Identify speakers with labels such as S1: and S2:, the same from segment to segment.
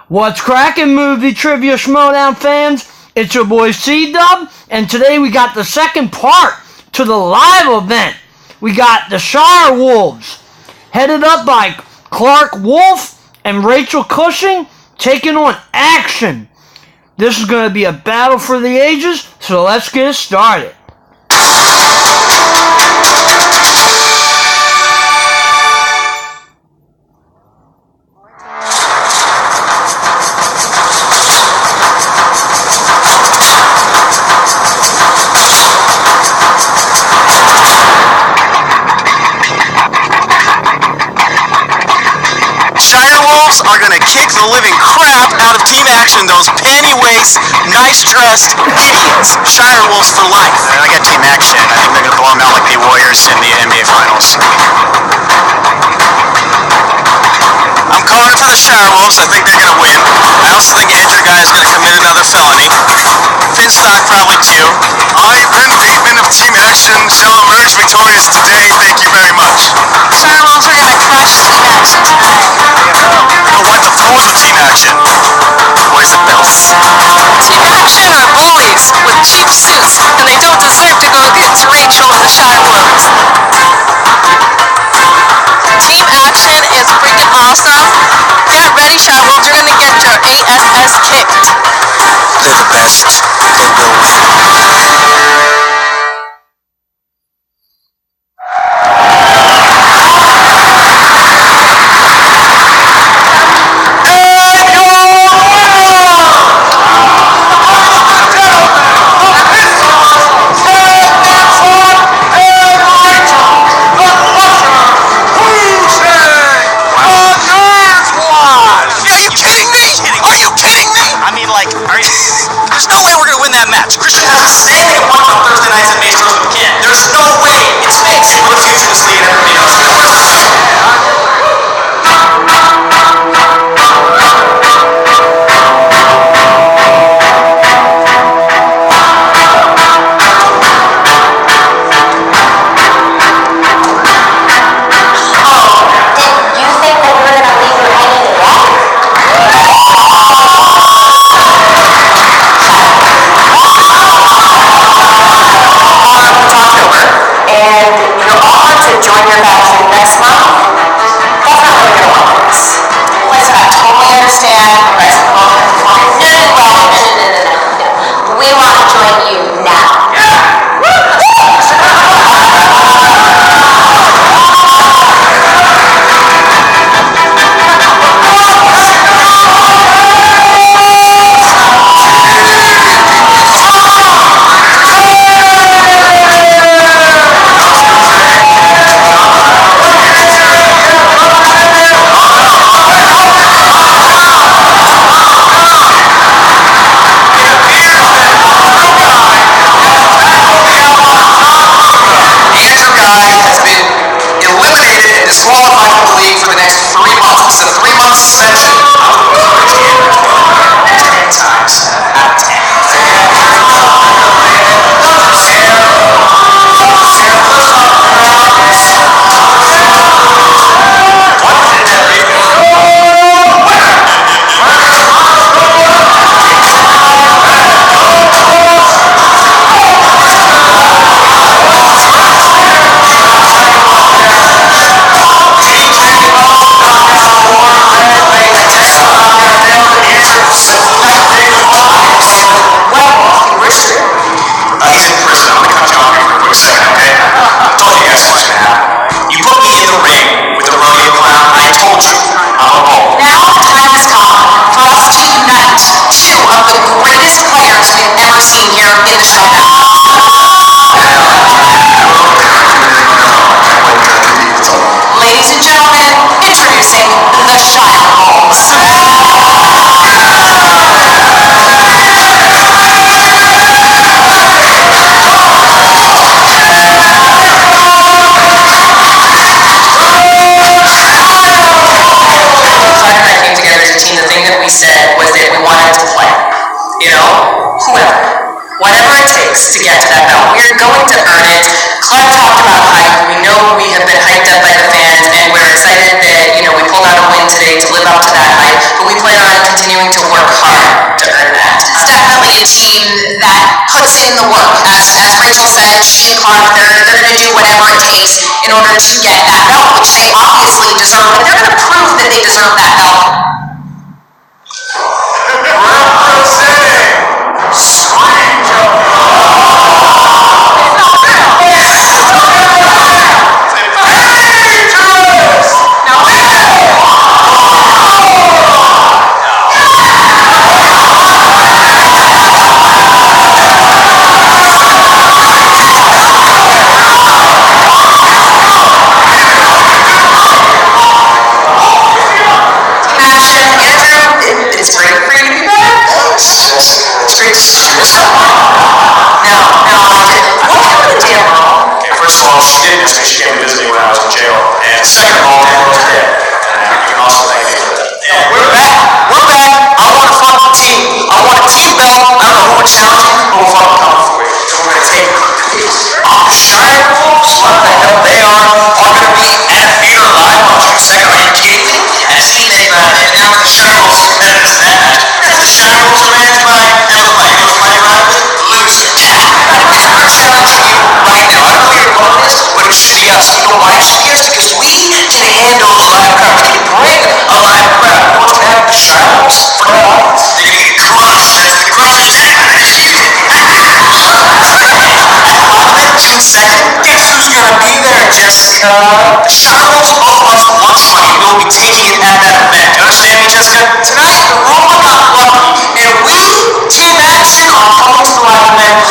S1: What's cracking, movie trivia Schmoedown fans? It's your boy C-Dub, and today we got the second part to the live event. We got the ShireWolves, headed up by Clark Wolf and Rachel Cushing, taking on Action. This is going to be a battle for the ages, so let's get it started.
S2: ShireWolves are gonna kick the living crap out of Team Action, those panty-waist, nice-dressed idiots. ShireWolves for life. I got Team Action. I think they're gonna blow them out like the Warriors in the NBA Finals. I'm calling for the ShireWolves. I think they're gonna win. I also think Andrew Guy is gonna commit another felony. Finstock probably too.
S3: Ivan Bateman of Team Action shall emerge victorious today. Thank you very much.
S4: ShireWolves are gonna crush Team Action tonight.
S3: They're gonna wipe the floor with Team Action. Boys and belts.
S4: Team Action are bullies with cheap suits, and they don't deserve to go against Rachel and the ShireWolves. Team Action is freaking awesome. Get ready, ShireWolves. You're gonna get your ASS kicked.
S2: They're the best. They will win. There's no way we're going to win that match. Christian has a standing at 1 on Thursday nights at Maestros with Ken. There's no way it's fixed. We're the future of this league and everybody knows it. Whatever it takes to get to that belt, we're going to earn it. Clark talked about hype. We know we have been hyped up by the fans, and we're excited that we pulled out a win today to live up to that hype. But we plan on continuing
S4: in the work. As Rachel said, she and Clark, they're going to do whatever it takes in order to get that belt, which they obviously deserve, and they're going to prove that they deserve that belt. It's great for you to be back. It's great to see you. Now, what happened to Dan Earl?
S2: Okay, first of all, she did miss me. She came to visit me when I was in jail. And second of all, Dan Earl's dead. And you can also thank me for that. And we're back. We're back. I want a fucking team. I want a team belt. I don't know who would challenge me, but we'll fucking come for you. So we're going to take ShireWolves, what the hell they are going to be at theater live on June 2nd. Are you kidding me? I've seen they've announced the ShireWolves competitors match. The ShireWolves are managed by Emma. You know what's my rival? Loser. I'm challenging you right now. I don't know your opponent is, but it should be us. You know why it should be us? Because we can handle a live crowd. We can bring a live crowd. You know what's going to happen to the ShireWolves? They're going to get crushed. The crushed. June 2nd, guess who's gonna be there, Jessica? The ShireWolves both lost lunch money. We'll be taking it at that event. You understand me, Jessica? Tonight, the Roma got lucky, and we, Team Action, are coming to the live event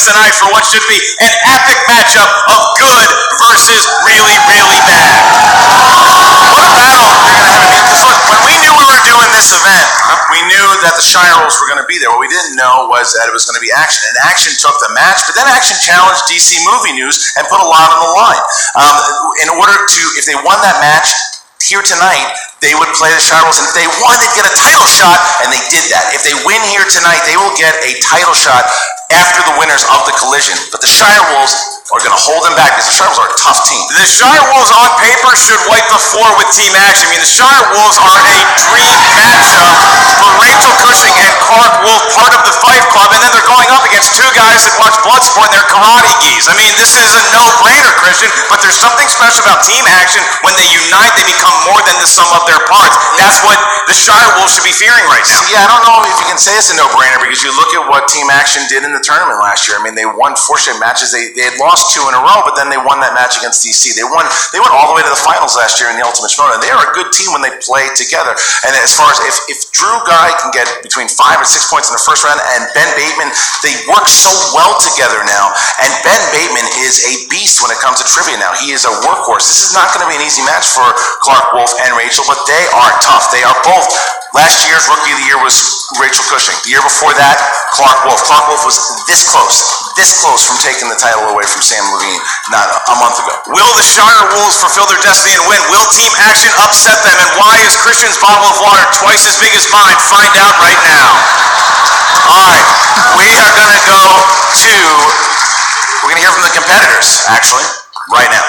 S2: tonight for what should be an epic matchup of good versus really, really bad. What a battle you're going to have. Because look, when we knew we were doing this event, we knew that the ShireWolves were going to be there. What we didn't know was that it was going to be Action. And Action took the match, but then Action challenged DC Movie News and put a lot on the line. In order to, if they won that match here tonight, they would play the ShireWolves, and if they won, they'd get a title shot, and they did that. If they win here tonight, they will get a title shot after the winners of the collision. But the ShireWolves are going to hold them back because the ShireWolves are a tough team. The ShireWolves on paper should wipe the floor with Team Action. I mean, the ShireWolves are a dream matchup for Rachel Cushing and Clark Wolf, part of the Fight Club, and then they're going up against two guys that watch Bloodsport and they're karate geese. I mean, this is a no-brainer, Christian, but there's something special about Team Action. When they unite, they become more than the sum of their parts. That's what the ShireWolves should be fearing right now. Yeah, I don't know if you can say it's a no-brainer because you look at what Team Action did in the tournament last year. I mean, they won 4 straight matches. They had lost 2 in a row, but then they won that match against DC. They went all the way to the finals last year in the Ultimate Schmoedown. They are a good team when they play together. And as far as if Drew Guy can get between 5 or 6 points in the first round, and Ben Bateman, they work so well together now. And Ben Bateman is a beast when it comes to
S3: the trivia now. He is a workhorse. This is not going to be an easy match for Clark Wolf and Rachel, but they are tough. They are both. Last year's Rookie of the Year was Rachel Cushing. The year before that, Clark Wolf. Clark Wolf was this close from taking the title away from Sam Levine not a month ago.
S2: Will the ShireWolves fulfill their destiny and win? Will Team Action upset them? And why is Christian's bottle of water twice as big as mine? Find out right now. All right, we are going to go to, we're going to hear from the competitors, actually, right now.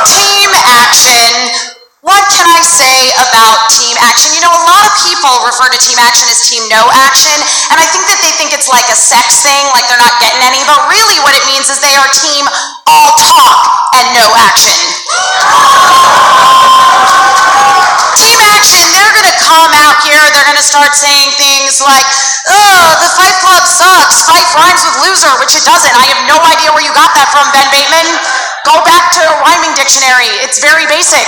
S4: Team Action. What can I say about Team Action? You know, a lot of people refer to Team Action as Team No Action, and I think that they think it's like a sex thing, like they're not getting any, but really what it means is they are Team All Talk and No Action. Team Action, they're gonna come out here, they're gonna start saying things like, oh, the Fight Club sucks, fight rhymes with loser, which it doesn't. I have no idea where you got that from, Ben Bateman. Go back to a rhyming dictionary, it's very basic.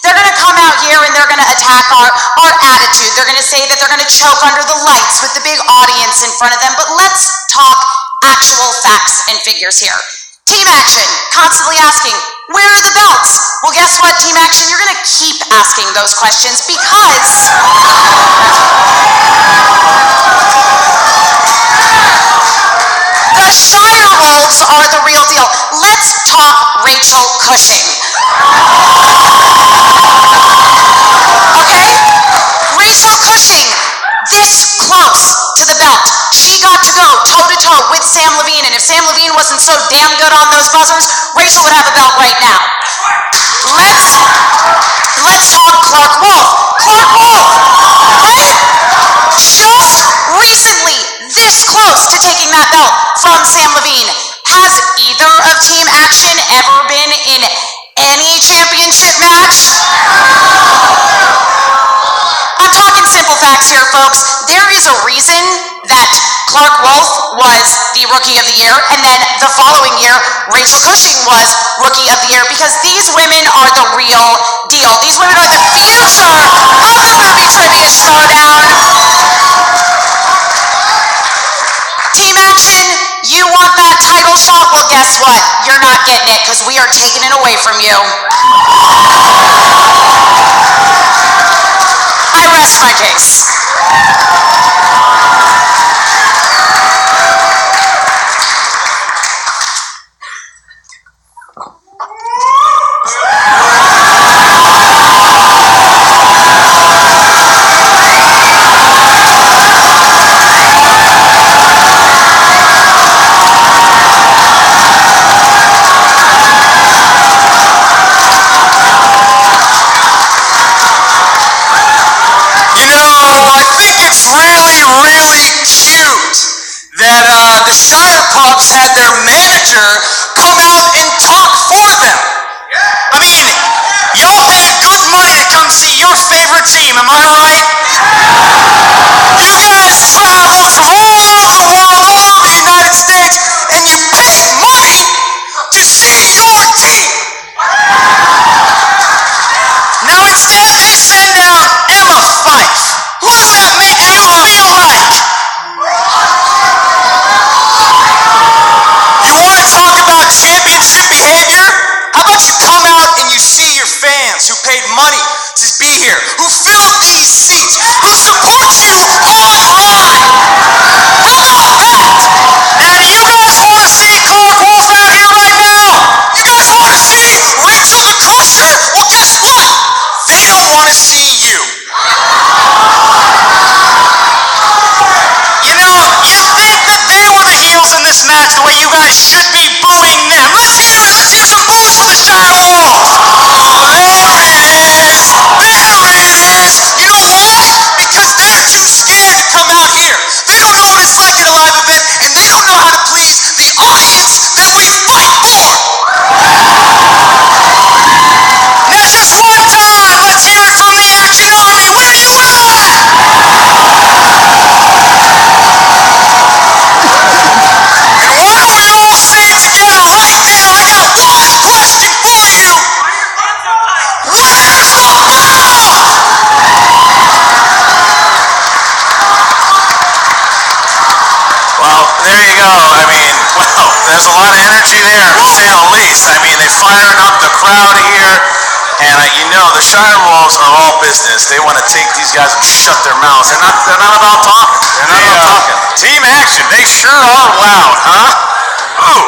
S4: They're gonna come out here and they're gonna attack our attitude. They're gonna say that they're gonna choke under the lights with the big audience in front of them, but let's talk actual facts and figures here. Team Action, constantly asking, where are the belts? Well, guess what, Team Action? You're gonna keep asking those questions because the ShireWolves are the real deal. Let's talk Rachel Cushing. Okay? Rachel Cushing, this close to the belt. She got to go toe-to-toe with Sam Levine, and if Sam Levine wasn't so damn good on those buzzers, Rachel would have a belt right now. Let's talk Clark Wolf. Clark Wolf, right? Just recently, this close to taking that belt from Sam Levine. Has either of Team Action ever been in any championship match? I'm talking simple facts here, folks. There is a reason that Clark Wolf was the Rookie of the Year, and then the following year, Rachel Cushing was Rookie of the Year, because these women are the real deal. These women are the future of the movie trivia Schmoedown. Team Action, you want that title shot? Well, guess what? You're not getting it, because we are taking it away from you. I rest my case.
S2: That the Shire Pubs had their manager come out and talk for them. I mean, y'all pay good money to come see your favorite team, am I right? You guys travel from all over the world, all over the United States, and you pay money to see your team. Now instead they send out Emma Fife. Who does that make you feel like? Talk about championship behavior? How about you come out and you see your fans who paid money to be here, who filled these seats, who support you online? How about that? Now, do you guys want to see Clark Wolf out here right now? You guys want to see Rachel the Crusher? Well, guess what? They don't want to see you. You know, you think that they were the heels in this match the way you guys should be booing them. Let's hear it. Let's hear some boos for the ShireWolves. There it is. There it is. You know why? Because they're too scared to come out here. They don't know what it's like at a live event, and they don't know how to please the audience that we fight for. Now, just one time, let's hear it from the Action Army. Where you at? And why don't we all say it together right now? I got one question for you.
S3: there's a lot of energy there, to say the least. I mean, they're firing up the crowd here. And you know, the ShireWolves are all business. They want to take these guys and shut their mouths. They're not about talking. They're not about talking. Team action, they sure are loud, huh? Ooh,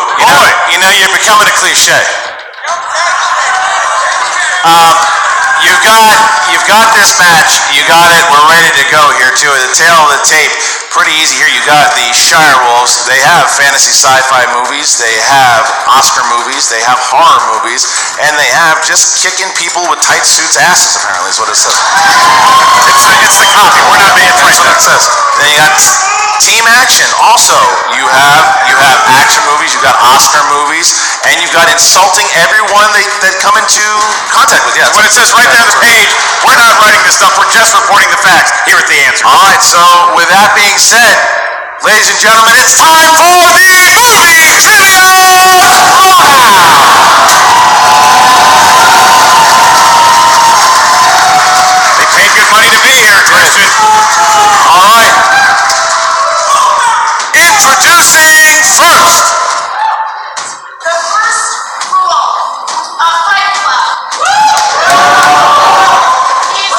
S3: you know, you're becoming a cliche. You've got this match. You got it. We're ready to go here too. At the tail of the tape, pretty easy here. You got the ShireWolves. They have fantasy sci-fi movies. They have Oscar movies. They have horror movies, and they have just kicking people with tight suits asses. Apparently, is what it says. It's the copy. We're not being That's what it says. Then you got team action. Also, you have action movies. You got Oscar movies, and you've got insulting everyone that come into contact with. Yeah, what it says right there on the page. We're not writing this stuff. We're just reporting the facts. Here at the answer. All right. So with that being said, ladies and gentlemen, it's time for the movie trivia throwdown. They paid good money to be here, Christian. All right. Introducing first.
S4: The first rule of Fight Club is you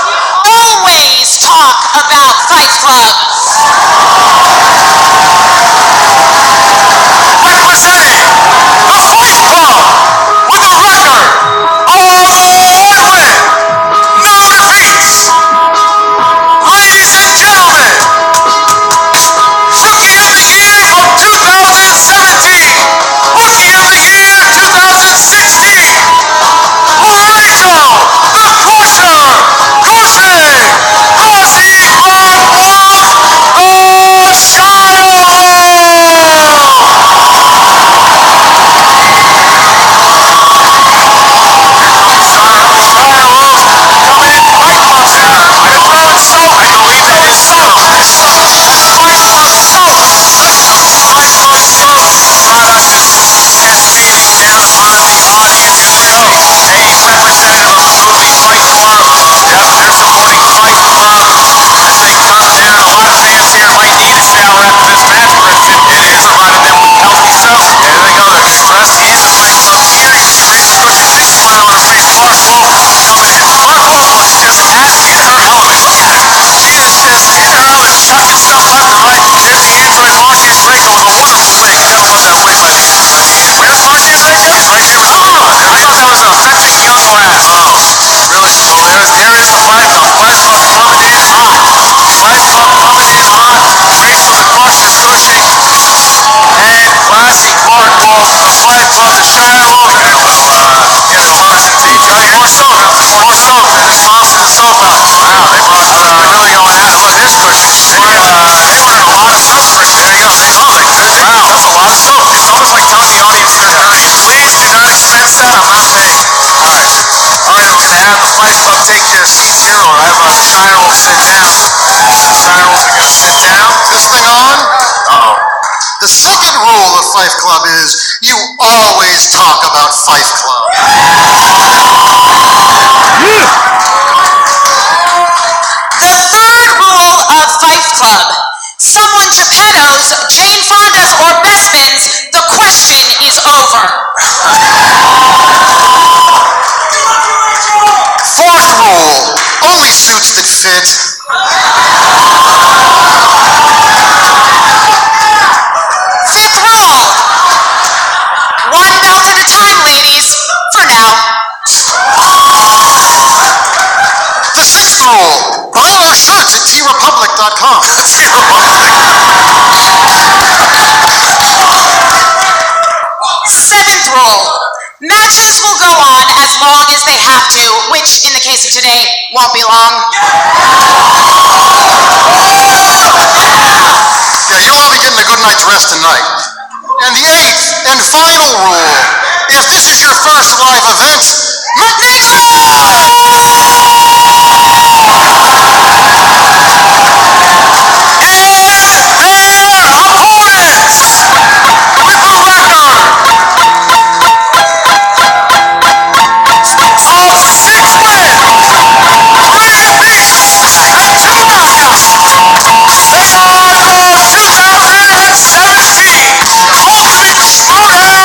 S4: always talk about Fight Club.
S3: Representing the Fight Club with a record of 1 win, no defeats. Ladies and gentlemen, Rookie of the Year of 2017, Rookie of the Year 2016, Rachel the Crusher Cushing, Crossy Clark Wolf, the chucking stuff left and right. Here's the answer, and Marcia's breaker was a wonderful wig. You gotta love that wig by the end. Where's Marcia's breaker? It's right there. I thought that was an affecting young lass. Oh, really? Well, there is the Fight Club. Fight Club coming in hot. Fight Club coming in hot. Rachel the Crusher Cushing and Classy Clark Wolf. The Fight Club, the ShireWolves. And a little more soap. More soap. Sponsor the soap out. Wow, they brought. They're really going at it. Look, there's Cushing. They went in a lot of soap, Christian. There you go. They love it. Wow, that's a lot of soap. It's almost like telling the audience they're dirty. Please do not expense that. I'm not paying. All right. All right, we're going to have the Fight Club take their seats here. We'll have the ShireWolves sit down. The ShireWolves are going to sit down.
S5: This thing on?
S3: Uh-oh.
S5: The second rule of Fight Club is you always talk about Fight Club.
S4: The third rule of Fight Club. Someone Geppetto's, Jane Fonda's, or Bespin's, the question is over.
S5: Fourth rule, only suits that fit.
S4: Fifth rule. One belt at a time, ladies. For now.
S5: The sixth rule, buy our shirts at trepublic.com.
S4: Seventh rule. Matches will go on as long as they have to, which in the case of today won't be long.
S5: Yeah, you'll all be getting a good night's rest tonight. And the eighth and final rule, if this is your first live event,
S3: Schmoedown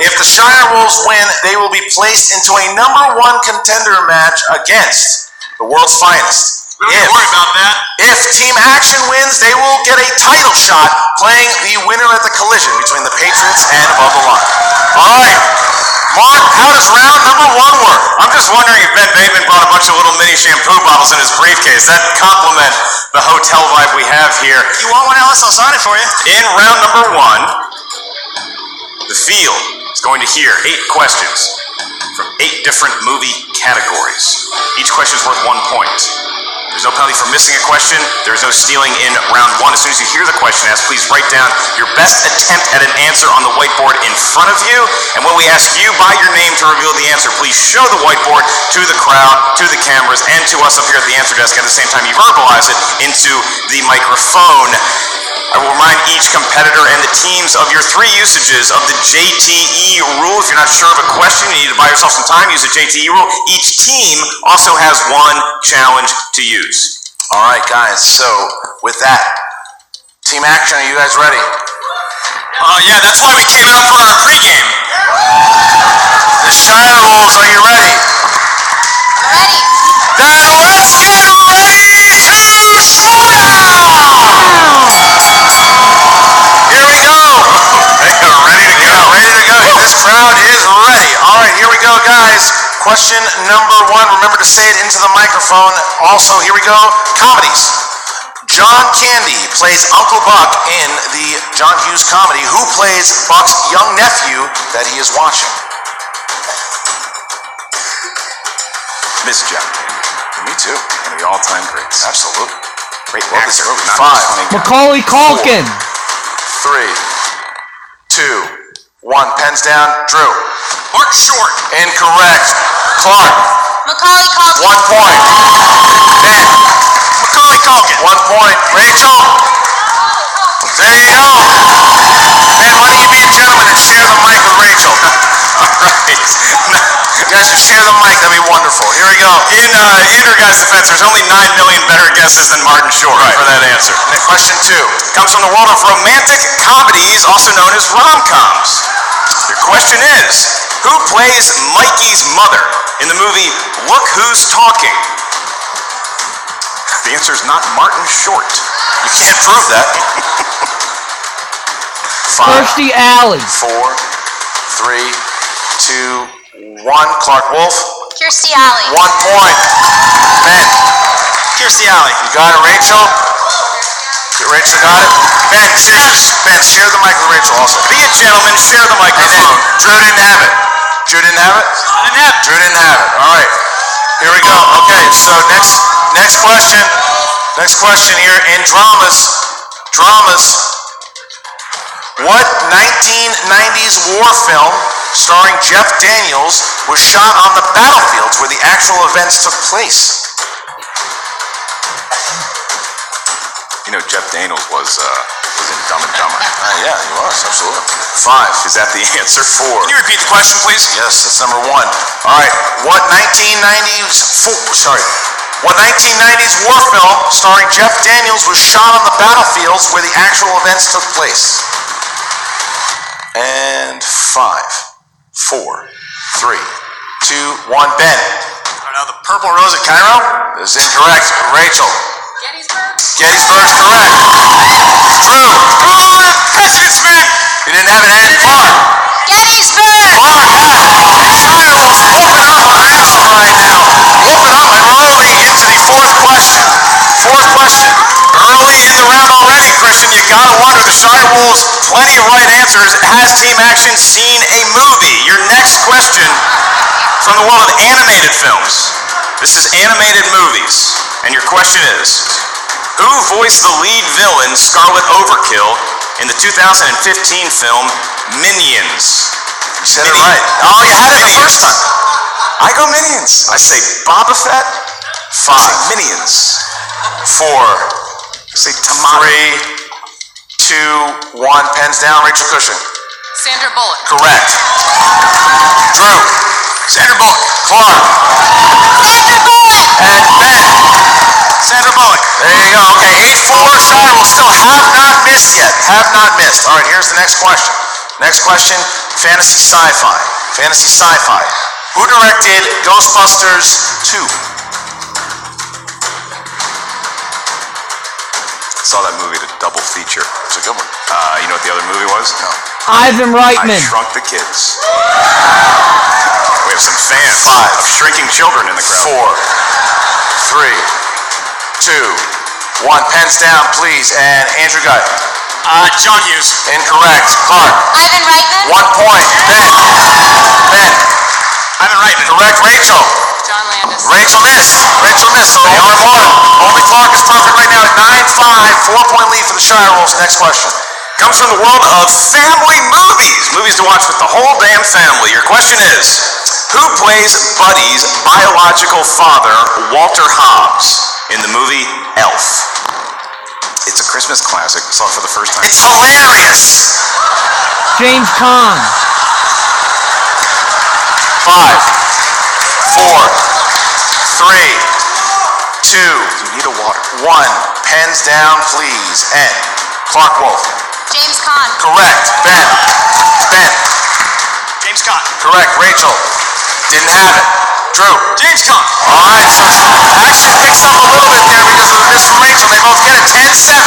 S3: If the ShireWolves win, they will be placed into a #1 contender match against the world's finest.
S2: We don't worry about that.
S3: If Team Action wins, they will get a title shot playing the winner at the collision between the Patriots and Above the Line.
S2: All right. Mark, how does round #1 work? I'm just wondering if Ben Bateman brought a bunch of little mini shampoo bottles in his briefcase. That compliment the hotel vibe we have here.
S3: You want one, Alice? I'll sign it for you.
S2: In round #1, the field is going to hear 8 questions from 8 different movie categories. Each question is worth 1 point. There's no penalty for missing a question. There's no stealing in round 1. As soon as you hear the question asked, please write down your best attempt at an answer on the whiteboard in front of you. And when we ask you by your name to reveal the answer, please show the whiteboard to the crowd, to the cameras, and to us up here at the answer desk. At the same time, you verbalize it into the microphone. I will remind each competitor and the teams of your 3 usages of the JTE rule. If you're not sure of a question, you need to buy yourself some time, use the JTE rule. Each team also has 1 challenge to use.
S3: All right, guys. So with that, Team Action, are you guys ready?
S2: Yeah, that's why we came out for our pregame.
S3: The ShireWolves, are you ready?
S4: Ready?
S3: Then let's get ready to Schmoedown! Here we go.
S2: Ready to go.
S3: Ready to go. This crowd is ready. All right, here we go, guys. Question #1. Remember to say it into the microphone. Also, here we go. Comedies. John Candy plays Uncle Buck in the John Hughes comedy. Who plays Buck's young nephew that he is watching?
S2: Miss John Candy.
S3: Me too.
S2: One of the all-time greats.
S3: Absolutely.
S2: Great
S3: Well
S2: actor.
S3: deserved.
S2: Not
S3: 5.
S2: just funny guy.
S1: Macaulay Culkin.
S3: 3, 2, 1. Pens down. Drew.
S2: Mark Short.
S3: Incorrect. Clark.
S4: Macaulay Culkin.
S3: 1 point. Ben.
S2: Macaulay Culkin.
S3: 1 point. Rachel. There you go. Ben, why don't you be a gentleman and share the mic with Rachel?
S2: All right.
S3: You guys can share the mic. That'd be wonderful. Here we go.
S2: In your guys' defense, there's only 9 million better guesses than Martin Short for that answer.
S3: Question 2.
S2: Comes from the world of romantic comedies, also known as rom-coms. Your question is, who plays Mikey's mother in the movie Look Who's Talking? The answer is not Martin Short.
S3: You can't prove that. 5,
S1: Kirstie Alley.
S3: 4, 3, 2, 1. Clark Wolf.
S4: Kirstie Alley.
S3: 1 point. Ben.
S2: Kirstie Alley.
S3: You got it, Rachel? Rachel got it? Ben, share the mic with Rachel also.
S2: Be a gentleman, share the
S3: And then
S2: microphone.
S3: Drew didn't have it. Drew didn't have it? Drew didn't have it. All right. Here we go. Okay, so next question. Next question here in dramas. What 1990s war film starring Jeff Daniels was shot on the battlefields where the actual events took place?
S2: You know, Jeff Daniels was in Dumb and Dumber.
S3: Yeah, he was, absolutely. 5.
S2: Is that the answer?
S3: 4.
S2: Can you repeat the question, please?
S3: Yes, that's number 1. All right. What 1990s war film starring Jeff Daniels was shot on the battlefields where the actual events took place? And 5, 4, 3, 2, 1. Ben.
S2: Now the Purple Rose at Cairo?
S3: That is incorrect. Rachel. Gettysburg's correct. Drew.
S2: President's Man!
S3: You didn't have it. And Clark.
S4: Gettysburg.
S3: Clark had it. ShireWolves whooping up our asses right now. Whooping up and rolling into the 4th question.
S2: Early in the round already, Christian, you gotta wonder, the ShireWolves, plenty of right answers. Has Team Action seen a movie? Your next question from the world of animated films. This is animated movies. And your question is, who voiced the lead villain, Scarlet Overkill, in the 2015 film Minions?
S3: You said it right.
S2: Oh, you had it the first time.
S3: I go Minions.
S2: I say Boba Fett.
S3: 5.
S2: I say Minions.
S3: 4.
S2: I say Tomato.
S3: 3, 2, 1. Pens down. Rachel Cushing.
S4: Sandra Bullock.
S3: Correct. Drew.
S2: Sandra Bullock.
S3: Clark.
S4: Sandra Bullock.
S3: And Ben.
S2: Sandra Bullock.
S3: There you go. Okay, 8-4. ShireWolves still have not missed yet. Have not missed. All right, here's the next question. Next question Fantasy sci-fi. Fantasy sci-fi. Who directed Ghostbusters 2?
S6: I saw that movie, the double feature.
S3: It's a good one.
S6: You know what the other movie was? No.
S1: Ivan
S6: I
S1: Reitman.
S6: Shrunk the Kids. We have some fans
S3: 5.
S6: of shrinking children in the crowd.
S3: 4, 3, 2, 1. Pens down, please. And Andrew Guy.
S2: John Hughes.
S3: Incorrect. Clark.
S4: Ivan Reitman?
S3: 1 point. Ben.
S2: Ivan Reitman.
S3: Correct. Rachel.
S4: John Landis.
S3: Rachel missed. So they are one. Only Clark is perfect right now at 9-5. 4-point lead for the ShireWolves. Next question.
S6: Comes from the world of family movies. Movies to watch with the whole damn family. Your question is, who plays Buddy's biological father, Walter Hobbs, in the movie Elf? It's a Christmas classic. Saw it for the first time.
S3: It's hilarious.
S1: James Caan.
S3: 5, 4, 3, 2,
S6: You need a water.
S3: 1. Pens down, please. And Clark Wolf.
S4: James Caan.
S3: Correct. Ben.
S2: James Caan.
S3: Correct. Rachel. Didn't have it. Drew.
S2: James Caan.
S3: All right, so action picks up a little bit there because of the miss from Rachel. They both get it. 10-7.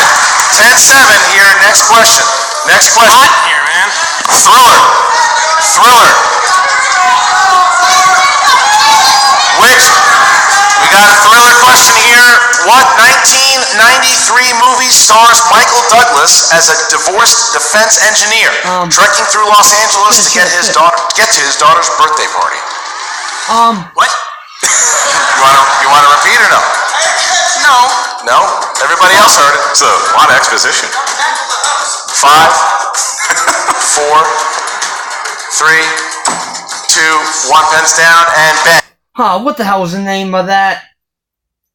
S3: 10-7 here. Next question.
S2: Hot here, man.
S3: Thriller. Which, we got a thriller question here. What 1993 movie stars Michael Douglas as a divorced defense engineer trekking through Los Angeles to get to his daughter's birthday party?
S2: What?
S3: You want to repeat or no?
S2: No.
S3: No? Everybody else heard it.
S6: It's a lot of exposition.
S3: 5, 4, 3, 2, 1. Pens down and Ben.
S1: Huh, what the hell was the name of that?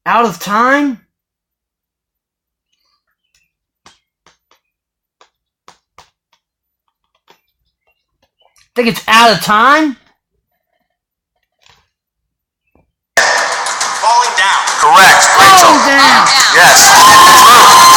S1: Out of Time? I think it's Out of Time?
S2: Falling down.
S3: Correct. Rachel.
S1: Oh, damn.
S3: Yes. Drew.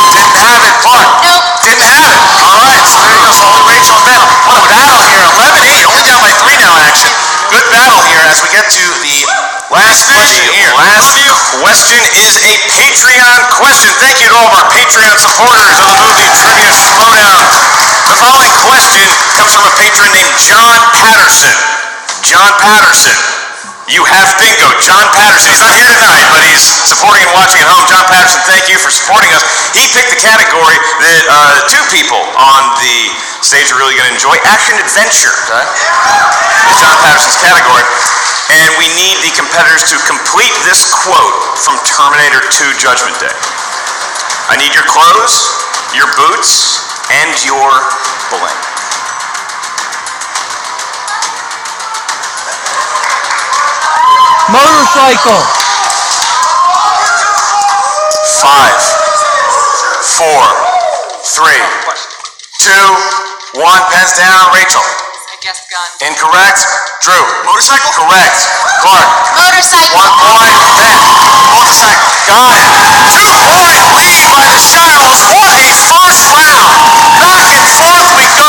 S3: Didn't have it. Clark.
S4: Nope.
S3: Didn't have it. All right. So there you go. So only Rachel and Ben. What a battle here. 11-8. Only down by 3 now, action. Good battle here as we get to the last question here.
S6: Last question is a Patreon question. Thank you to all of our Patreon supporters of the movie Trivia Schmoedown. The following question comes from a patron named John Patterson. John Patterson. You have bingo. John Patterson. He's not here tonight, but he's supporting and watching at home. John Patterson, thank you for supporting us. He picked the category that 2 people on the stage are really going to enjoy. Action Adventure. Okay? It's John Patterson's category. And we need the competitors to complete this quote from Terminator 2 Judgment Day. I need your clothes, your boots, and your bling.
S1: Motorcycle.
S3: 5, 4, 3, 2, 1. Pens down. Rachel.
S4: I guess gun.
S3: Incorrect. Drew.
S2: Motorcycle?
S3: Correct. Clark.
S4: Motorcycle.
S3: 1 point. Ben. Motorcycle. Got it. 2-point lead by the ShireWolves. What a first round. Back and forth we go.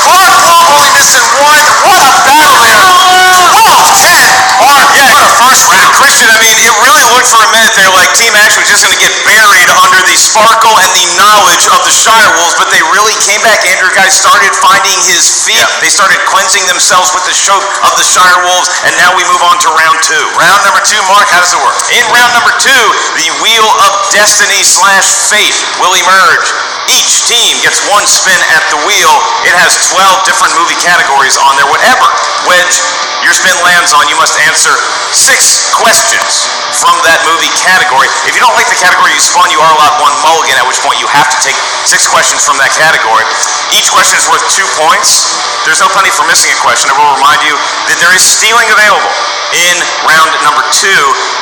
S3: Clark Wolf only missing 1. What a battle there. 12-10. Mark,
S6: Yeah,
S3: what a first round.
S6: Christian, I mean, it really looked for a minute there like Team Action was just going to get buried under the sparkle and the knowledge of the ShireWolves, but they really came back. Andrew Guy started finding his feet.
S3: Yeah.
S6: They started cleansing themselves with the choke of the ShireWolves, and now we move on to round 2.
S3: Round number 2, Mark, how does it work?
S6: In round number 2, the Wheel of Destiny/Fate will emerge. Each team gets 1 spin at the wheel. It has 12 different movie categories on there. Whatever wedge your spin lands on, you must answer 6 questions from that movie category. If you don't like the category you spun, you are allowed 1 mulligan, at which point you have to take 6 questions from that category. Each question is worth 2 points. There's no penalty for missing a question. I will remind you that there is stealing available in round number 2,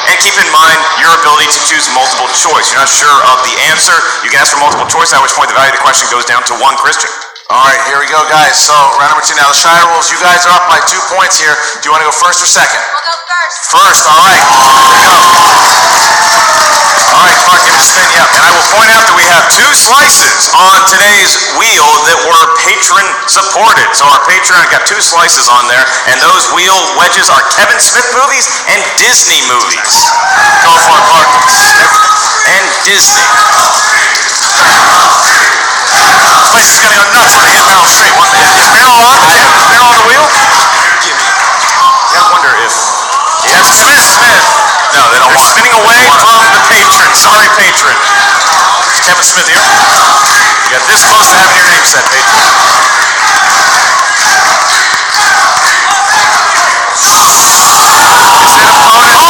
S6: and keep in mind your ability to choose multiple choice. You're not sure of the answer, you can ask for multiple choice, at which point the value of the question goes down to 1 Christian.
S3: All right, here we go, guys. So, round number 2 now. The ShireWolves, you guys are up by 2 points here. Do you want to go first or second?
S4: We'll go first.
S3: First, all right. Here we go. All right, Clark, give me a spin.
S6: Yep, and I will point out that we have 2 slices on today's wheel that were patron supported. So our Patreon got 2 slices on there, and those wheel wedges are Kevin Smith movies and Disney movies. Go for it, Clark. Smith and Disney. This place is gonna go nuts when they hit Meryl Streep. Is Meryl on? Is Meryl on the wheel? I wonder if Kevin Smith. No, they don't want it. Spinning away from the patron. Sorry, patron. Is Kevin Smith here? You got this close to having your name said, patron. Is it opponent?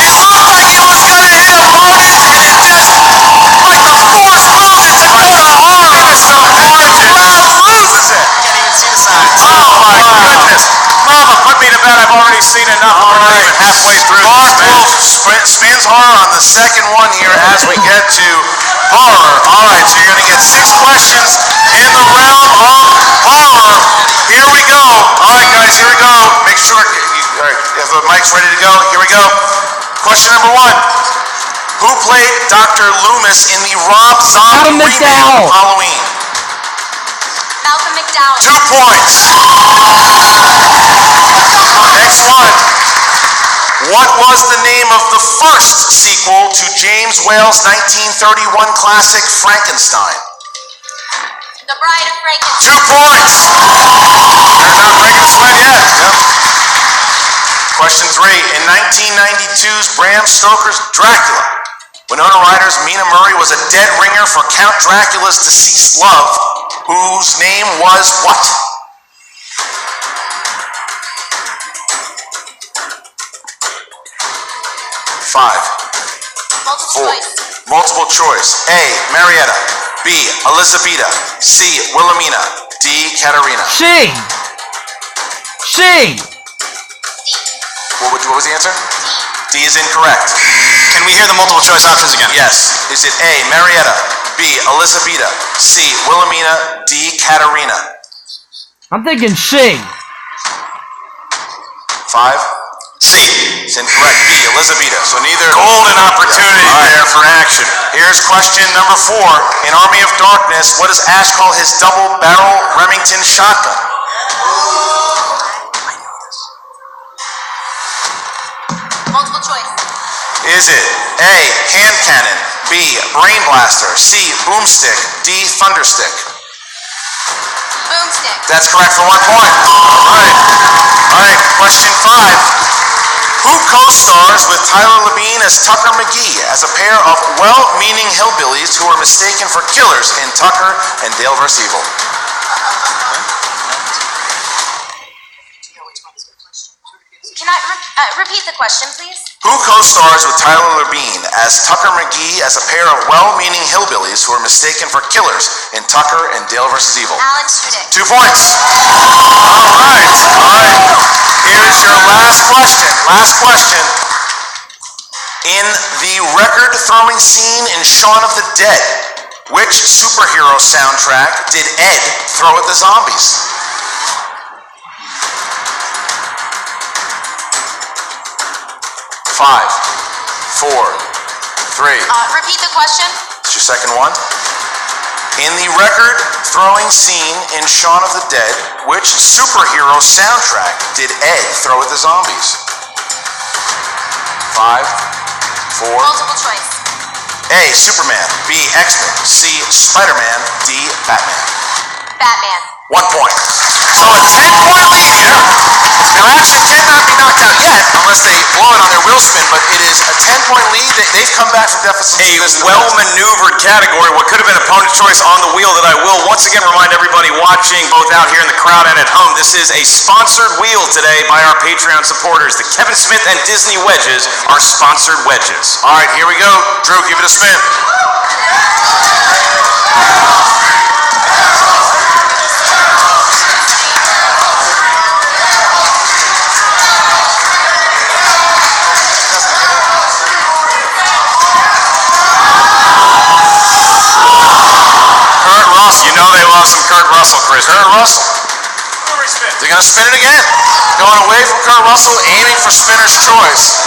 S6: It looked like he was gonna hit opponent, and it just, like the force moved it to go to arm. It was the margin. Lose it.
S2: Can't even see the signs.
S6: Oh my goodness. Bravo, put me to bed. I've already seen enough. We're not even halfway through
S3: Clark
S6: this
S3: Wolf
S6: match.
S3: spins horror on the second one here as we get to horror. All right, so you're going to get 6 questions in the realm of horror. Here we go. All right, guys, here we go. Make sure all right, if the mic's ready to go, here we go. Question number 1. Who played Dr. Loomis in the Rob Zombie
S1: Adam
S3: remake
S1: McDowell.
S3: of Halloween?
S4: Malcolm McDowell.
S3: 2 points. Next one. What was the name of the first sequel to James Whale's 1931 classic Frankenstein?
S4: The Bride of Frankenstein.
S3: 2 points. They're not breaking a sweat yet. Yep. Question 3. In 1992's Bram Stoker's Dracula, Winona Ryder's Mina Murray was a dead ringer for Count Dracula's deceased love, whose name was what? Five.
S4: Multiple
S3: 4.
S4: choice.
S3: Multiple choice. A. Marietta. B. Elizabeta. C. Wilhelmina. D. Katerina.
S1: C. C.
S3: What was the answer? D is incorrect.
S2: Can we hear the multiple choice options again?
S3: Yes. Is it A. Marietta? B. Elizabeta. C. Wilhelmina. D. Katerina.
S1: I'm thinking C.
S3: 5.
S2: C.
S3: It's incorrect. B. Elizabeta. So neither.
S6: Golden opportunity
S3: All right.
S6: there for action.
S3: Here's question number 4. In Army of Darkness, what does Ash call his double-barrel Remington shotgun?
S4: Multiple choice.
S3: Is it A. Hand cannon, B. Brain blaster, C. Boomstick, D. Thunderstick?
S4: Boomstick.
S3: That's correct for 1 point. All right. Question 5. Who co-stars with Tyler Labine as Tucker McGee as a pair of well-meaning hillbillies who are mistaken for killers in Tucker and Dale vs. Evil?
S4: Can I repeat the question, please?
S3: Who co-stars with Tyler Labine as Tucker McGee as a pair of well-meaning hillbillies who are mistaken for killers in Tucker and Dale vs. Evil?
S4: Alan Tudyk.
S3: 2 points. All right. Here's your last question. In the record-throwing scene in Shaun of the Dead, which superhero soundtrack did Ed throw at the zombies? Five, 4, 3.
S4: Repeat the question.
S3: It's your second one. In the record-throwing scene in Shaun of the Dead, which superhero soundtrack did Ed throw at the zombies? 5, 4.
S4: Multiple choice.
S3: A. Superman. B. X-Men. C. Spider-Man. D. Batman.
S4: Batman.
S3: 1 point. So a 10-point lead here. Now action cannot be knocked out yet unless they blow it on their wheel spin, but it is a 10-point lead. They've come back from deficits.
S6: A well-maneuvered category, what could have been opponent choice on the wheel that I will once again remind everybody watching, both out here in the crowd and at home, this is a sponsored wheel today by our Patreon supporters. The Kevin Smith and Disney wedges are sponsored wedges.
S3: All right, here we go. Drew, give it a spin.
S6: You know they love some Kurt Russell, Chris.
S3: Kurt Russell. They're going to spin it again. Going away from Kurt Russell, aiming for spinner's choice.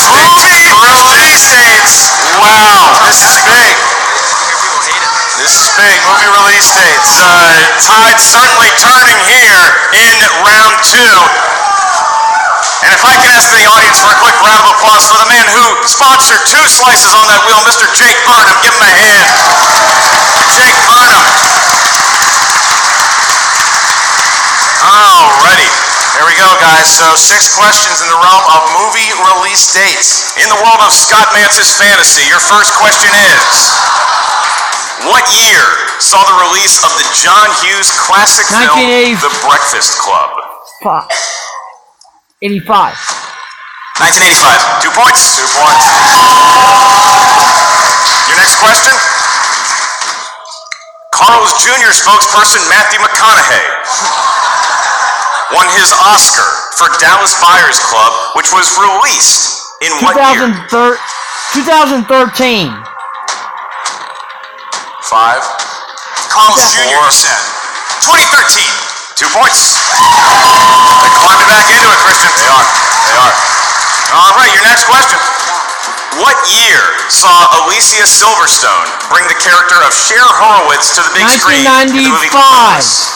S6: Release dates. Wow, this is big. This is big. Movie release dates. Tide certainly turning here in round 2. And if I can ask the audience for a quick round of applause for the man who sponsored 2 slices on that wheel, Mr. Jake Burnham. Give him a hand. Jake Burnham. Alrighty. Here we go, guys. So 6 questions in the realm of movie release dates. In the world of Scott Mantz's fantasy, your first question is, what year saw the release of the John Hughes classic film,
S1: 1980.
S6: The Breakfast Club?
S1: 85.
S6: 1985. 2 points. 2 points. Your next question? Carl's Jr. spokesperson Matthew McConaughey won his Oscar for Dallas Buyers Club, which was released in what year?
S1: 2013.
S6: 5. Carl's Jr. said 2013. 2 points. They're climbing back into it, Christian. They are. They are. All right, your next question. What year saw Alicia Silverstone bring the character of Cher Horowitz to the big screen in the movie
S1: 1995.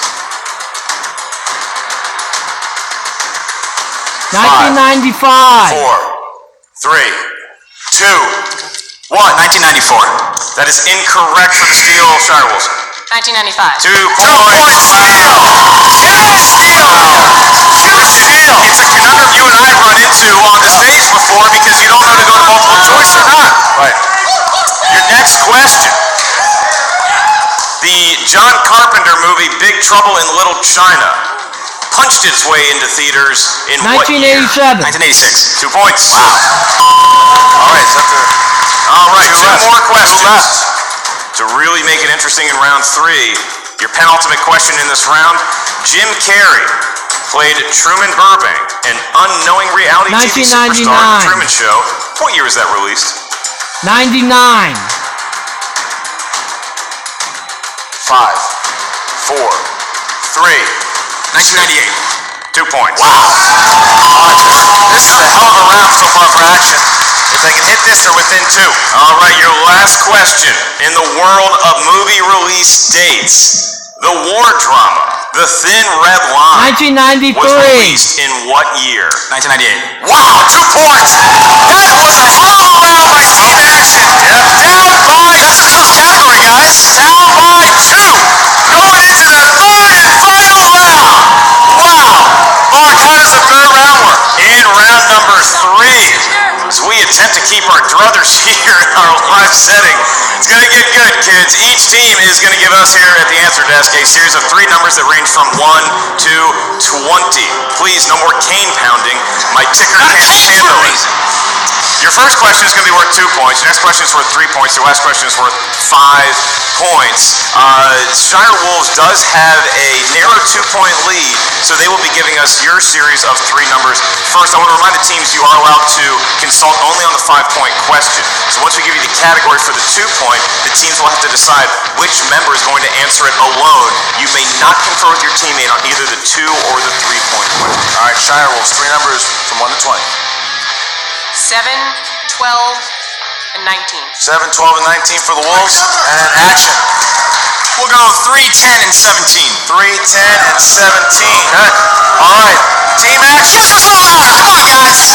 S1: 1995.
S6: 4, 3, 2, 1. 1994. That is incorrect for the Steel ShireWolves.
S4: 1995.
S6: 2 points. Steal! Huge steal! Huge steal! It's a conundrum you and I have run into on the stage before because you don't know to go to multiple choice or not. Right. Your next question. The John Carpenter movie Big Trouble in Little China punched its way into theaters in what year?
S1: 1987.
S6: 1986. 2 points. Wow. All right. All right. 2 more questions. To really make it interesting in round 3, your penultimate question in this round, Jim Carrey played Truman Burbank, an unknowing reality TV superstar on The Truman Show. What year was that released?
S1: 99.
S6: 5, 4, 3, 1998. 2 points. Wow. This is a hell of a round so far for action. If they can hit this, they're within 2. All right, your last question. In the world of movie release dates, the war drama, The Thin Red Line,
S1: 1993.
S6: was released in what year? 1998. Wow, 2 points. That was a hell of a round by Team Action. Yep. Down by, that's a tough category, guys. Down by 2. Going into the 3rd and final round. Wow. Mark, how does the 3rd round work? In round number 3. As we attempt to keep our druthers here in our live setting, it's going to get good, kids. Each team is going to give us here at the answer desk a series of 3 numbers that range from 1 to 20. Please, no more cane pounding. My ticker can't handle it. Your first question is going to be worth 2 points. Your next question is worth 3 points. Your last question is worth 5 points. ShireWolves does have a narrow 2-point lead, so they will be giving us your series of 3 numbers. First, I want to remind the teams you are allowed to consult only on the 5-point question. So once we give you the category for the 2-point, the teams will have to decide which member is going to answer it alone. You may not confer with your teammate on either the 2 or the 3-point question. All right, ShireWolves, 3 numbers from 1 to 20.
S4: 7, 12, and 19.
S6: 7, 12, and 19 for the Wolves. And action. We'll go 3, 10, and 17. 3, 10, and 17. Okay. All right. Team Action. Come on, guys.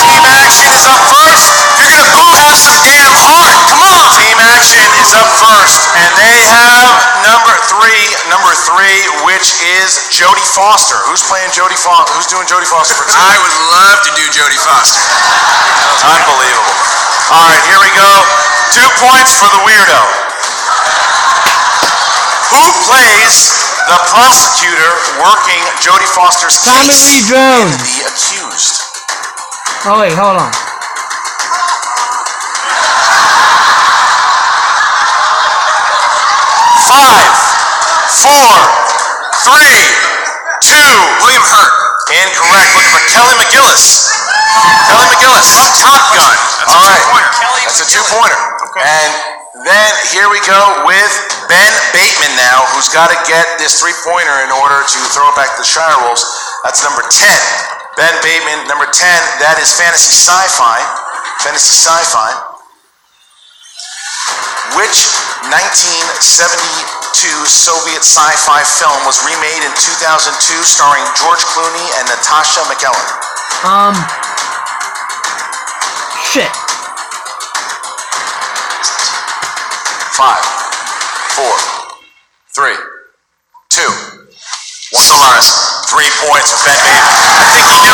S6: Team Action is up first. You're going to boo have some damn heart. Come on. Team Action is up first. And they have number 3, which is Jodie Foster. Who's playing Jodie Foster? Who's doing Jodie Foster for
S2: I would love to do Jodie Foster.
S6: Unbelievable. All right, here we go. 2 points for the weirdo. Who plays the prosecutor working Jodie Foster's
S1: Tommy
S6: case
S1: Lee Jones.
S6: in The Accused?
S1: Oh wait, hold on.
S6: 5, 4, 3, 2. William Hurt. Incorrect. Looking for Kelly McGillis. Kelly McGillis from Top Gun. All right. That's a 2-pointer. Okay. And then here we go with Ben Bateman now, who's got to get this 3-pointer in order to throw it back to the ShireWolves. That's number 10.
S3: Ben Bateman, number 10, that is fantasy sci-fi. Fantasy sci-fi. Which 1972 Soviet sci-fi film was remade in 2002 starring George Clooney and Natasha McElhone?
S1: Shit.
S3: 5, 4, 3, 2, 1.
S6: Solaris. 3 points for Ben Bateman. I think he knew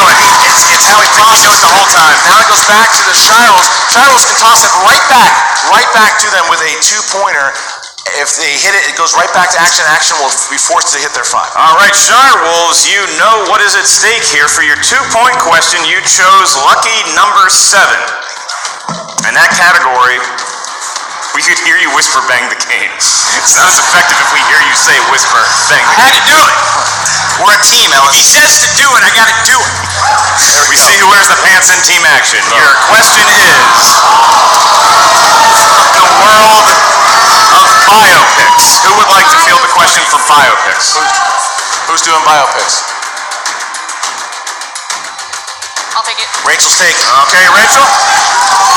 S6: it. It's how he processed the whole time.
S3: Now it goes back to the ShireWolves. ShireWolves can toss it right back to them with a 2-pointer. If they hit it, it goes right back to action. Action will be forced to hit their 5.
S6: All right, ShireWolves, you know what is at stake here. For your 2-point question, you chose lucky number 7. In that category, we could hear you whisper bang the cane. It's not as effective if we hear you say whisper bang the cane.
S2: I had to do it. We're a team, Ellis. He says to do it, I gotta do it.
S6: We see who wears the pants in team action. Your question is, the world of biopics. Who would like to field the question for biopics?
S3: Who's doing biopics?
S4: I'll take it.
S3: Rachel's taking.
S6: Okay, Rachel?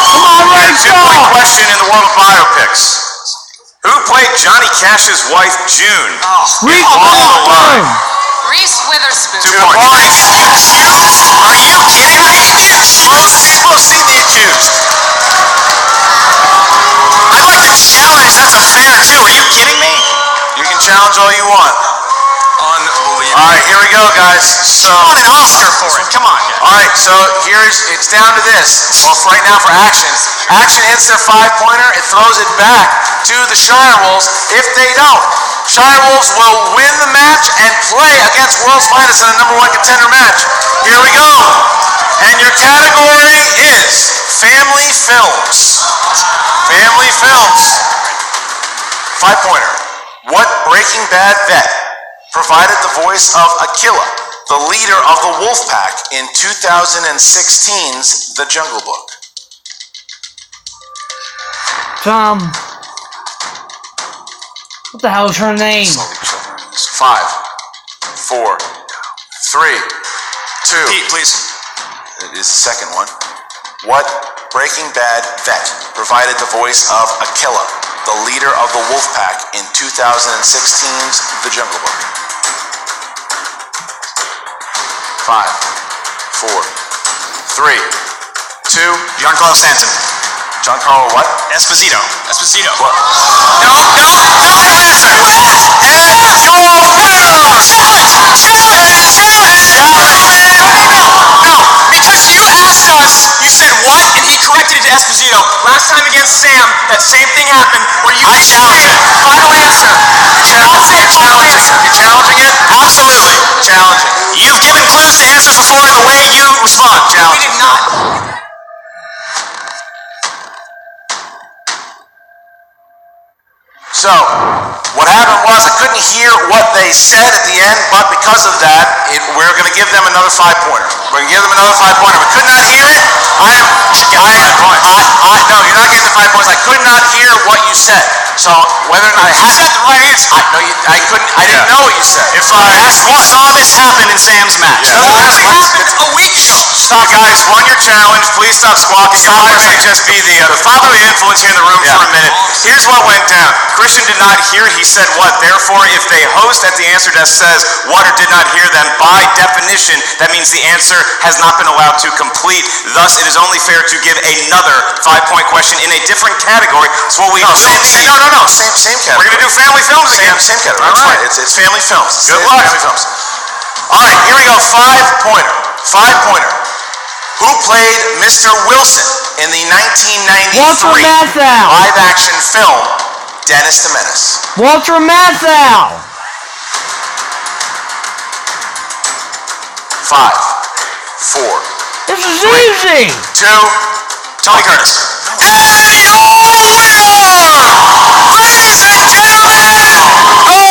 S1: Come on, Rachel!
S6: 2-point question in the world of biopics. Who played Johnny Cash's wife, June?
S1: Reese
S6: All the
S1: Witherspoon!
S6: line.
S4: Reese Witherspoon.
S6: 2 points.
S2: Are you kidding me?
S3: Most people have seen The Accused.
S2: I'd like to challenge, that's unfair too. Are you kidding me?
S3: You can challenge all you want.
S2: Unbelievable.
S3: All right, here we go, guys. So,
S2: You won an Oscar for it. Come on.
S3: all right, so it's down to this. Well, for right now for Action. Action hits their 5-pointer. It throws it back to the ShireWolves. If they don't, ShireWolves will win the match and play against World's Finest in a #1 contender match. Here we go. And your category is Family Films. Family Films. 5-pointer. What Breaking Bad vet provided the voice of Aquila, the leader of the Wolfpack in 2016's The Jungle Book?
S1: What the hell is her name?
S3: 5, 4, 3, 2.
S2: Pete, please.
S3: It is the second one. What Breaking Bad vet provided the voice of Aquila, the leader of the Wolfpack in 2016's The Jungle Book? 5, 4, 3, 2.
S2: Giancarlo Stanton.
S3: Giancarlo what?
S2: Esposito.
S3: What?
S2: No answer.
S3: And your winner!
S2: No, because you asked us, you said what, and he corrected it to Esposito. Last time against Sam, that same thing happened where you challenge it. Final answer. I'll say final answer.
S3: You're challenging it?
S2: Absolutely.
S3: Challenging.
S2: You've given clues to answers before in the way you respond.
S3: Challenge.
S2: We did not.
S3: So, what happened was I couldn't hear what they said at the end, but because of that, we're going to give them another 5-pointer. We're going to give them another 5-pointer. We could not hear it. No, you're not getting the 5 points. I could not hear what you said. So whether or not I had the right answer, I didn't know what you said.
S6: If I
S2: Saw this happen in Sam's match.
S6: Yeah.
S2: That actually happened a week ago.
S6: Stop, guys. Won your challenge. Please stop squawking. Your voice should just be the fatherly influence here in the room for a minute. Here's what went down. Christian did not hear. He said what? Therefore, if the host at the answer desk says what or did not hear, then by definition, that means the answer has not been allowed to complete. Thus, it is only fair to give another 5-point question in a different category. So what we
S3: No, same category.
S6: We're going to do family films again.
S3: Same category. That's
S6: All
S3: right. It's family films.
S6: Good luck.
S3: Family films. All right, here we go. 5-pointer. 5-pointer. Who played Mr. Wilson in the 1993 live-action film Dennis the Menace?
S1: Walter Matthau!
S3: 5, 4,
S1: This is easy!
S3: 2,
S2: Tony Curtis.
S3: and your winner, ladies and gentlemen, the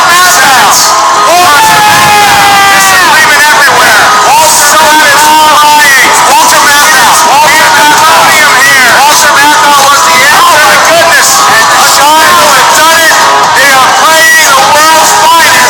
S3: ShireWolves! Walter Matthau. You're screaming everywhere. Walter Matthau is right. Walter Matthau. We've got podium here. Walter Matthau was the answer. Oh my goodness. And the ShireWolves have done it. They are playing the world's finest.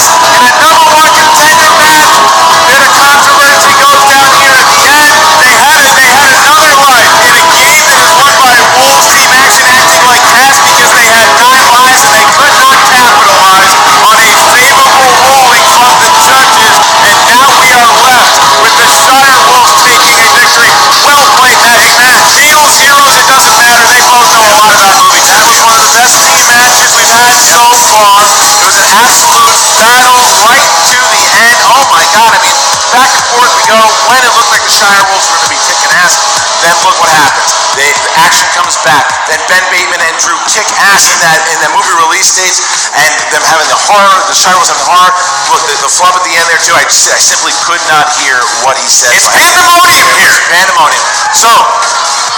S3: go, when it looked like the ShireWolves were going to be kicking ass, then look what happens. The action comes back. Then Ben Bateman and Drew kick ass in that movie release dates, and them having the horror, the ShireWolves having the horror. Look, the flub at the end there too. I simply could not hear what he said.
S6: It's pandemonium here.
S3: It's pandemonium. So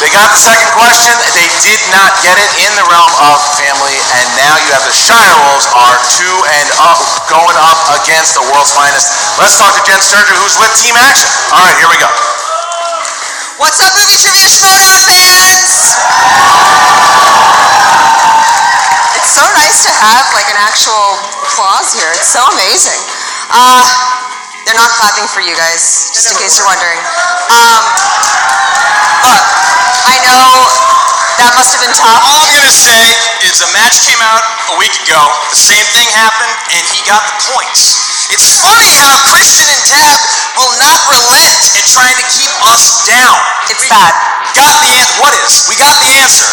S3: they got the second question. They did not get it in the realm of family, and now you have the ShireWolves are 2-0 going up against the world's finest. Let's talk to Jen Sturger, who's with Team Action. All right, here we go.
S4: What's up, Movie Trivia Schmoedown fans? It's so nice to have like an actual applause here. It's so amazing. They're not clapping for you guys, just in case you're wondering. Look, I know that must have been tough.
S6: All I'm going to say is a match came out a week ago. The same thing happened, and he got the points. It's funny how Christian and Tab will not relent in trying to keep us down.
S4: It's bad.
S6: We got the answer.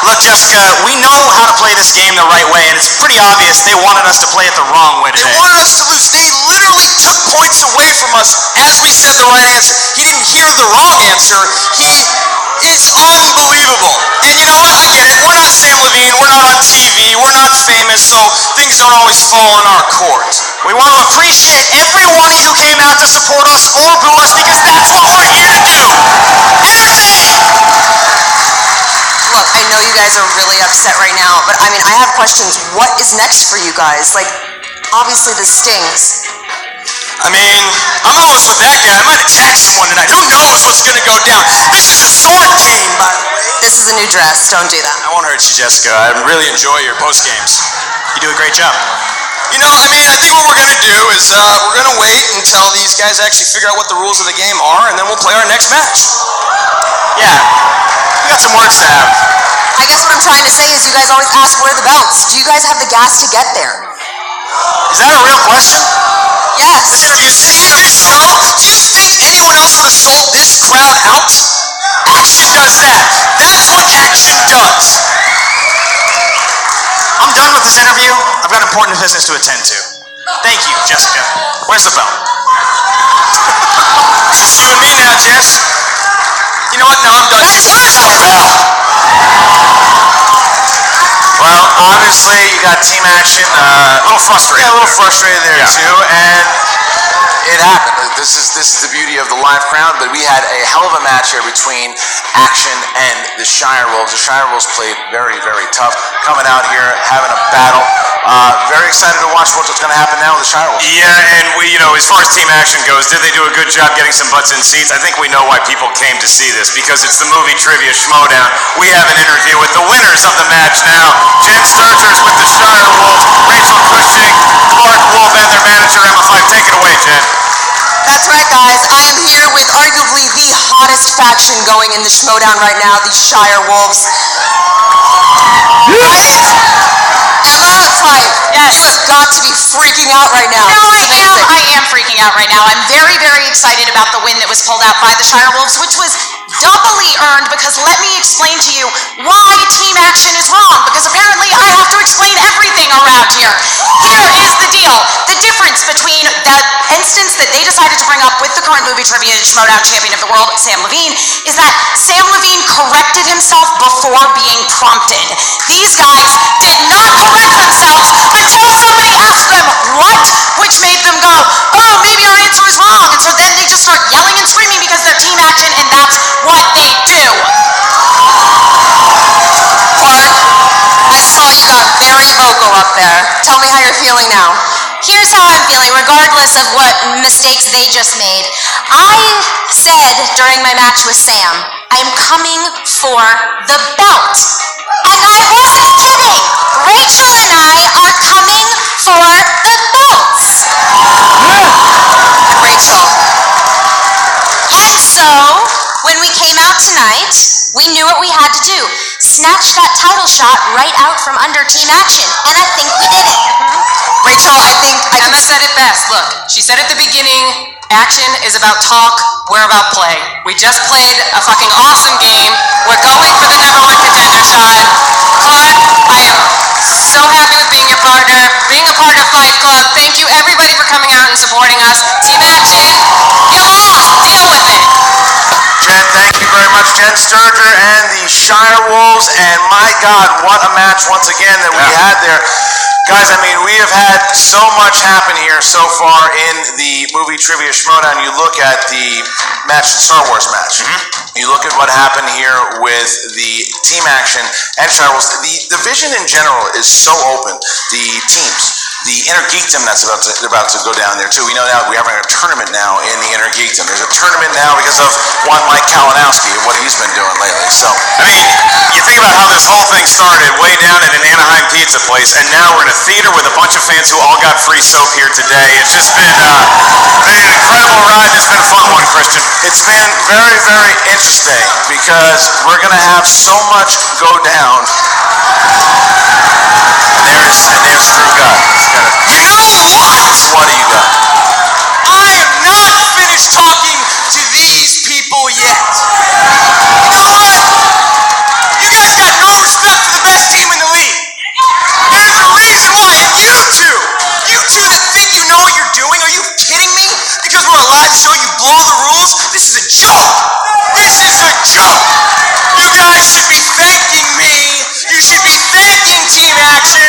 S6: Look, Jessica, we know how to play this game the right way, and it's pretty obvious they wanted us to play it the wrong way today.
S2: They wanted us to lose. They literally took points away from us as we said the right answer. He didn't hear the wrong answer. It's unbelievable. And you know what? I get it. We're not Sam Levine. We're not on TV. We're not famous, so things don't always fall in our court.
S6: We want to appreciate every one of you who came out to support us or boo us, because that's what we're here to do. Entertain!
S4: Look, I know you guys are really upset right now, but I mean, I have questions. What is next for you guys? Like, obviously this stings.
S6: I mean, I'm almost with that guy. I might attack someone tonight. Who knows what's going to go down? This is a sword game, by the way.
S4: This is a new dress. Don't do that.
S6: I won't hurt you, Jessica. I really enjoy your post games. You do a great job. You know, I mean, I think what we're going to do is we're going to wait until these guys actually figure out what the rules of the game are, and then we'll play our next match. Yeah, we got some words to have.
S4: I guess what I'm trying to say is you guys always ask where are the belts. Do you guys have the gas to get there?
S6: Is that a real question?
S4: Yes.
S6: Do you think anyone else would have sold this crowd out? Action does that. That's what action does. I'm done with this interview. I've got important business to attend to. Thank you, Jessica. Where's the bell? It's just you and me now, Jess. You know what? No, I'm done. Where's the bell?
S3: Well, obviously you got Team Action.
S6: A little frustrated.
S3: Yeah, a little frustrated there too, and it happened. This is the beauty of the live crowd, but we had a hell of a match here between Action and the ShireWolves. The ShireWolves played very, very tough, coming out here, having a battle. Very excited to watch what's going to happen now with the ShireWolves.
S6: Yeah, and we, as far as Team Action goes, did they do a good job getting some butts in seats? I think we know why people came to see this, because it's the movie Trivia Schmoedown. We have an interview with the winners of the match now. Jen Sturgers with the ShireWolves, Rachel Cushing, Clark Wolf, and their manager, Emma Fife. Take it away, Jen.
S4: That's right, guys. I am here with arguably the hottest faction going in the Schmoedown right now, the ShireWolves. Right? Emma, Fife,
S7: Yes.
S4: you have got to be freaking out right now.
S7: No,
S4: This is amazing.
S7: I am freaking out right now. I'm very, very excited about the win that was pulled out by the ShireWolves, which was doubly earned, because let me explain to you why Team Action is wrong, because apparently I have to explain everything around here. Here is the deal. The difference between that instance that they decided to bring up with the current movie trivia Schmoedown champion of the world, Sam Levine, is that Sam Levine corrected himself before being prompted. These guys did not correct themselves until somebody asked them what, which made them go, oh, maybe our answer is wrong. And so then they just start yelling and screaming because they're Team Action, and that's what they do.
S4: Clark, I saw you got very vocal up there. Tell me how you're feeling now.
S8: Here's how I'm feeling, regardless of what mistakes they just made. I said during my match with Sam, I'm coming for the belt. And I wasn't kidding. Rachel and I are coming for the belts.
S4: Rachel.
S8: And so, when we came out tonight, we knew what we had to do. Snatch that title shot right out from under Team Action. And I think we did it.
S4: Rachel, I think
S9: Emma said it best. Look, she said at the beginning, action is about talk, we're about play. We just played a fucking awesome game. We're going for the number one contender shot. Clark, I am so happy with being your partner, being a part of Fight Club. Thank you everybody for coming out and supporting us. Team Action, you
S3: Jen Sturger and the ShireWolves, and my God, what a match once again that we had there. Guys, I mean, we have had so much happen here so far in the movie Trivia Schmoedown. You look at the match, the Star Wars match. You look at what happened here with the team action and ShireWolves. The division in general is so open. The teams, the Inner Geekdom that's about to go down there too. We know now we're having a tournament now in the Inner Geekdom. There's a tournament now because of one Mike Kalinowski and what he's been doing lately. So,
S6: I mean, you think about how this whole thing started way down at an Anaheim pizza place, and now we're in a theater with a bunch of fans who all got free soap here today. It's just been an incredible ride. It's been a fun one, Christian.
S3: it's been very, very interesting because we're going to have so much go down.
S6: And there's Drew Gutt.
S2: You know what?
S3: What do you got?
S2: I am not finished talking to these people yet. You know what? You guys got no respect for the best team in the league. There's a reason why. And you two that think you know what you're doing, are you kidding me? Because we're a live show, you blow the rules? This is a joke. This is a joke. You guys should be thanking me. You should be thanking Team Action.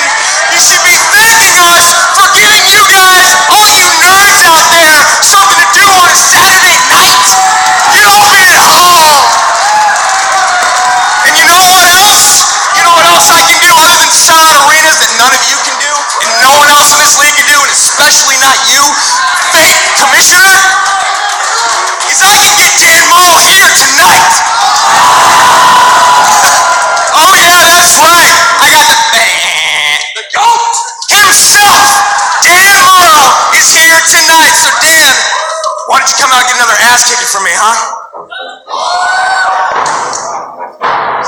S2: You should be thanking us for giving you guys, all you nerds out there, something to do on a Saturday night. You don't be at home. And you know what else? You know what else I can do other than sell out arenas that none of you can do? And no one else in this league can do, and especially not you, fake commissioner? Is I can get Dan Morrow here tonight. Oh yeah, that's right. I got the GOAT himself. Dan Morrow is here tonight. So Dan, why don't you come out and get another ass kicking from me, huh?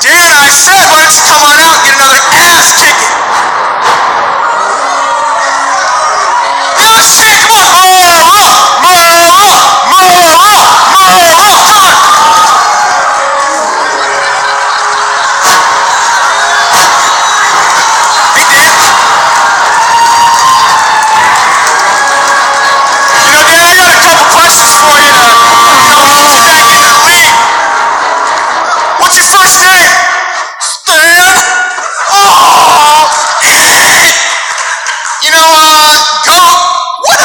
S2: Dan, I said, why don't you come on out and get another ass kicking? No shit, come on. Morrow, come on. Hey, Dan. You know, Dan, I got a couple questions for you to, get you back into the league. What's your first name? Stan? Oh! You know, goat, what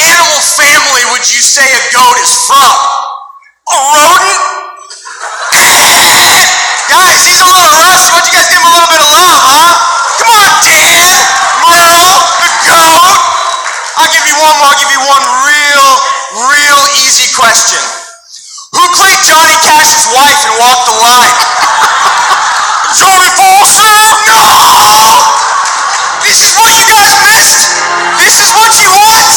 S2: animal family would you say a goat is from? A rodent? Guys, he's a little rusty. Why don't you guys give him a little bit of love, huh? Come on, Dan, Merle, the goat. I'll give you one real easy question. Who played Johnny Cash's wife and walked the line? Johnny Foster? No! This is what you guys missed? This is what you want?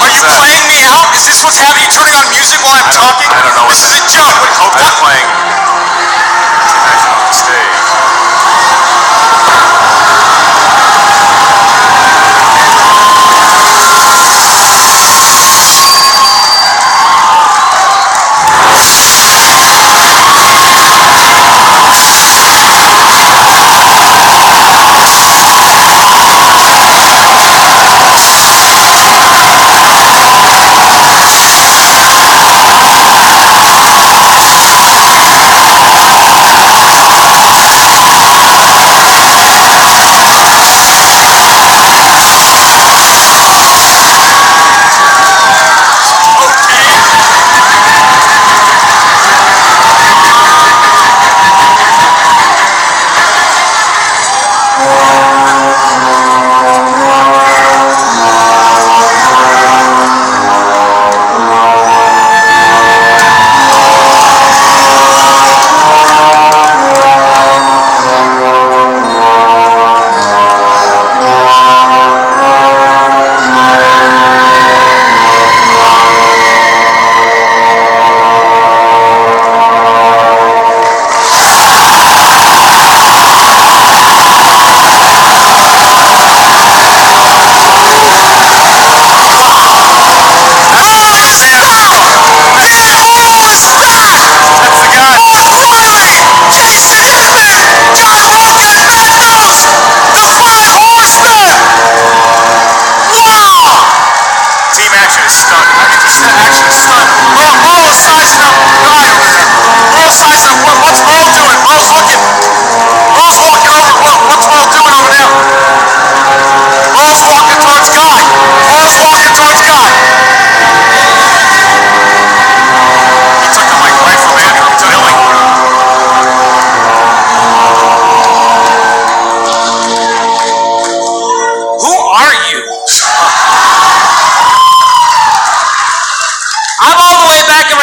S2: Are you playing me out? Is this what's happening? You turning on music while I'm talking?
S6: I don't know.
S2: This is a joke.
S6: Hope they're playing Team Action on the stage.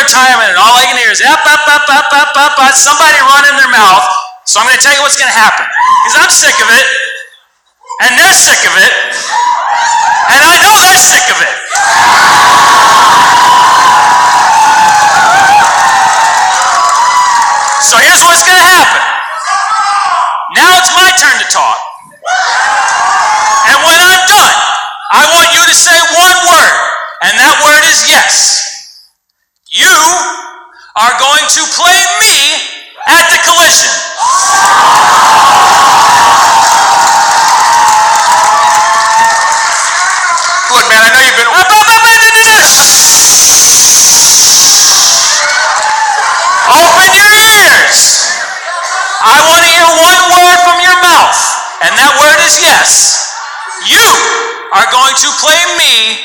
S6: third time, and all I can hear is somebody running their mouth. So I'm going to tell you what's going to happen. Because I'm sick of it, and they're sick of it, and I know they're sick of it. So here's what's going to happen. Now it's my turn to talk. And when I'm done, I want you to say one word, and that word is yes. You are going to play me at the collision.
S3: Look, man, I know you've been...
S6: Open your ears. I want to hear one word from your mouth, and that word is yes. You are going to play me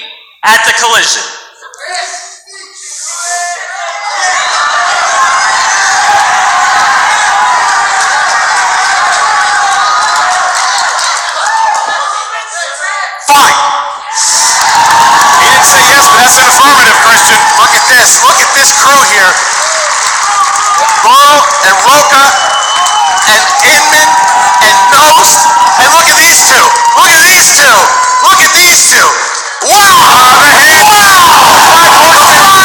S6: at the collision.
S3: Fine. He didn't say yes, but that's an affirmative, Christian. Look at this. Look at this crew here. Burrow and Roca and Inman and Nost. And look at these two. Look at these two. Look at these two. Wow! The hand. Wow!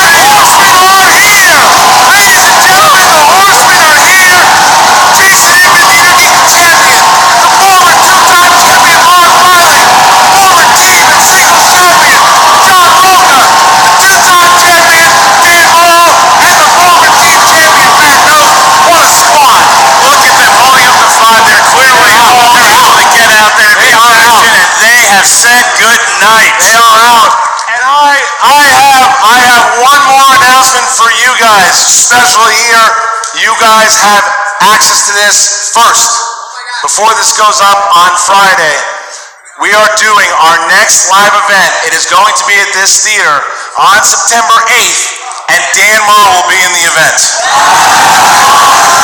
S3: The Horsemen are here! Ladies and gentlemen, the Horsemen are here! Jason Inman, the Indian champion. The former two-time champion, Mark Riley. Former team and singles champion, John Roca. The two-time champion, Dan Hall. And the former team champion, Matt Nost. What a squad! Look at them holding up the flag. They're clearly out. They're able to get out there. They are out. And they have said good night. They are out. And I have one more announcement for you guys. Special here. You guys have access to this first. Before this goes up on Friday, we are doing our next live event. It is going to be at this theater on September 8th, and Dan Murrow will be in the event.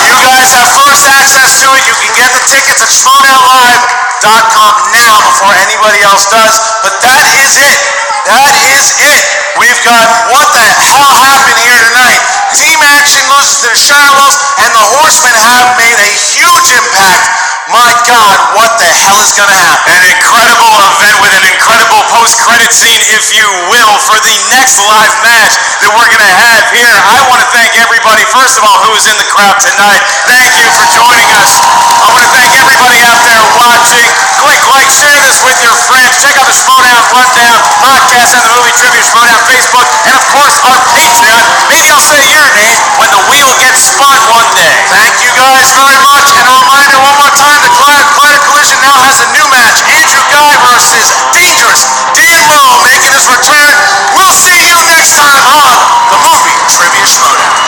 S3: You guys have first access to it. You can get the tickets at Schmoedownlive.com now before anybody else does. But that is it. That is it. We've got what the hell happened here tonight. Team Action loses to the ShireWolves, and the Horsemen have made a huge impact. My God, what the hell is going to happen?
S6: An incredible event with an incredible post-credit scene, if you will, for the next live match that we're going to have here. I want to thank everybody, first of all, who is in the crowd tonight. Thank you for joining us. I want to thank everybody out there watching. Click like, share this with your friends. Check out the Schmoedown Rundown podcast and the Movie Trivia Schmoedown Facebook, and of course our Patreon. Maybe I'll say your name when the wheel gets spun one day.
S3: Thank you guys very much. And a reminder one more time, the Collider Collision now has a new match. Andrew Guy versus Dangerous Dan Murrow making his return. We'll see you next time on the Movie Trivia Schmoedown.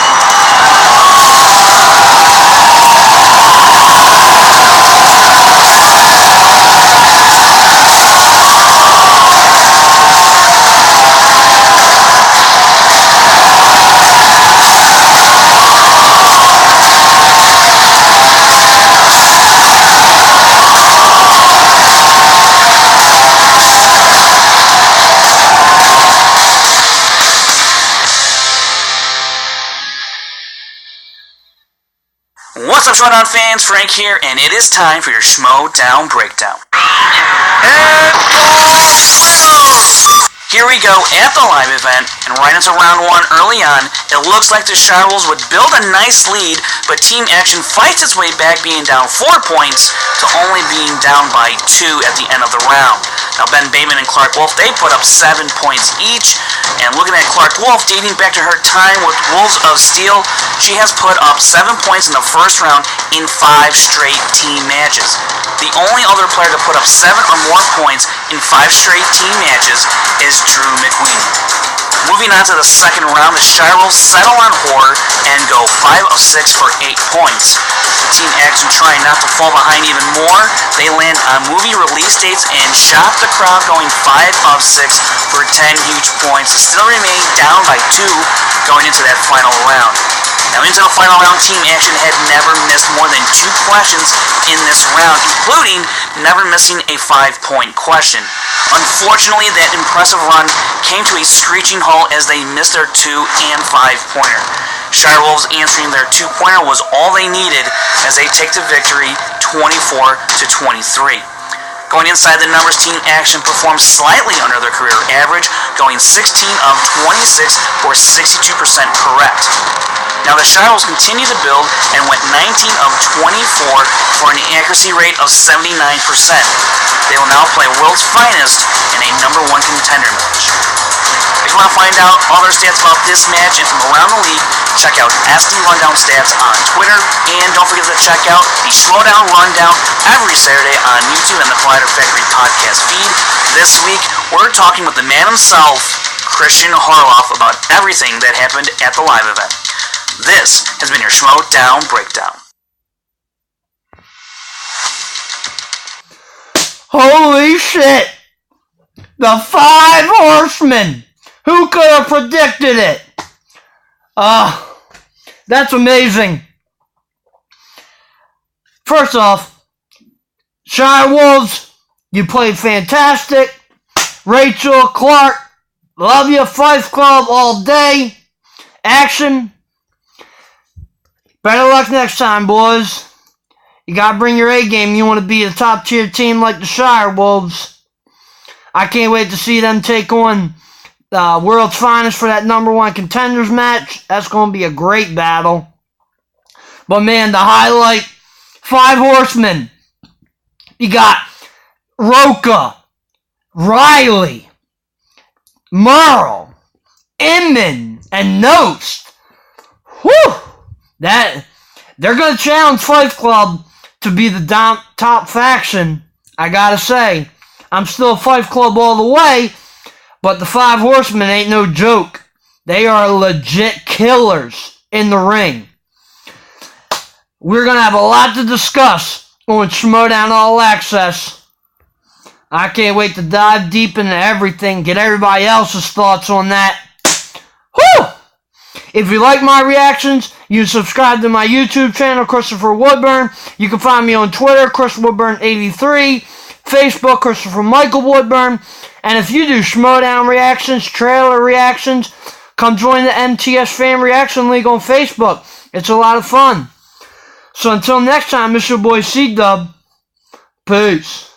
S2: What's up, Schmoedown fans? Frank here, and it is time for your Schmoedown Breakdown. Here we go at the live event, and right into round one early on, it looks like the ShireWolves would build a nice lead, but Team Action fights its way back, being down 4 points to only being down by 2 at the end of the round. Now Ben Bateman and Clark Wolf, they put up 7 points each, and looking at Clark Wolf, dating back to her time with Wolves of Steel, she has put up 7 points in the first round in 5 straight team matches. The only other player to put up 7 or more points in 5 straight team matches is Drew McWeeny. Moving on to the second round, the ShireWolves settle on horror and go 5 of 6 for 8 points. Team Action trying not to fall behind even more. They land on movie release dates and shock the crowd, going 5 of 6 for 10 huge points to still remain down by 2 going into that final round. Now into the final round, Team Action had never missed more than 2 questions in this round, including never missing a 5-point question. Unfortunately, that impressive run came to a screeching halt as they missed their 2 and 5-pointer. ShireWolves answering their 2-pointer was all they needed as they take the victory 24-23. Going inside the numbers, Team Action performed slightly under their career average, going 16 of 26 or 62% correct. Now the ShireWolves continue to build and went 19 of 24 for an accuracy rate of 79%. They will now play World's Finest in a number 1 contender match. If you want to find out other stats about this match and from around the league, check out SD Rundown Stats on Twitter, and don't forget to check out the Schmoedown Rundown every Saturday on YouTube and the Collider Factory podcast feed. This week, we're talking with the man himself, Christian Harloff, about everything that happened at the live event. This has been your Schmoedown Breakdown.
S1: Holy shit! The 5 Horsemen! Who could have predicted it? That's amazing. First off, ShireWolves, you played fantastic. Rachel, Clark, love you. Fife Club all day. Action. Better luck next time, boys. You gotta bring your A game. You want to be a top tier team like the ShireWolves. I can't wait to see them take on World's Finest for that number 1 contenders match. That's going to be a great battle. But man, the highlight, 5 Horsemen. You got Roka, Riley, Merle, Inman, and Nost. Whew! They're going to challenge Fife Club to be the top faction. I gotta say, I'm still Fife Club all the way, but the 5 Horsemen ain't no joke. They are legit killers in the ring. We're going to have a lot to discuss on Schmoedown All Access. I can't wait to dive deep into everything, get everybody else's thoughts on that. Whew! If you like my reactions, you subscribe to my YouTube channel, Christopher Woodburn. You can find me on Twitter, Chris Woodburn83, Facebook, Christopher Michael Woodburn. And if you do Schmoedown reactions, trailer reactions, come join the MTS Fan Reaction League on Facebook. It's a lot of fun. So until next time, it's your boy C-Dub. Peace.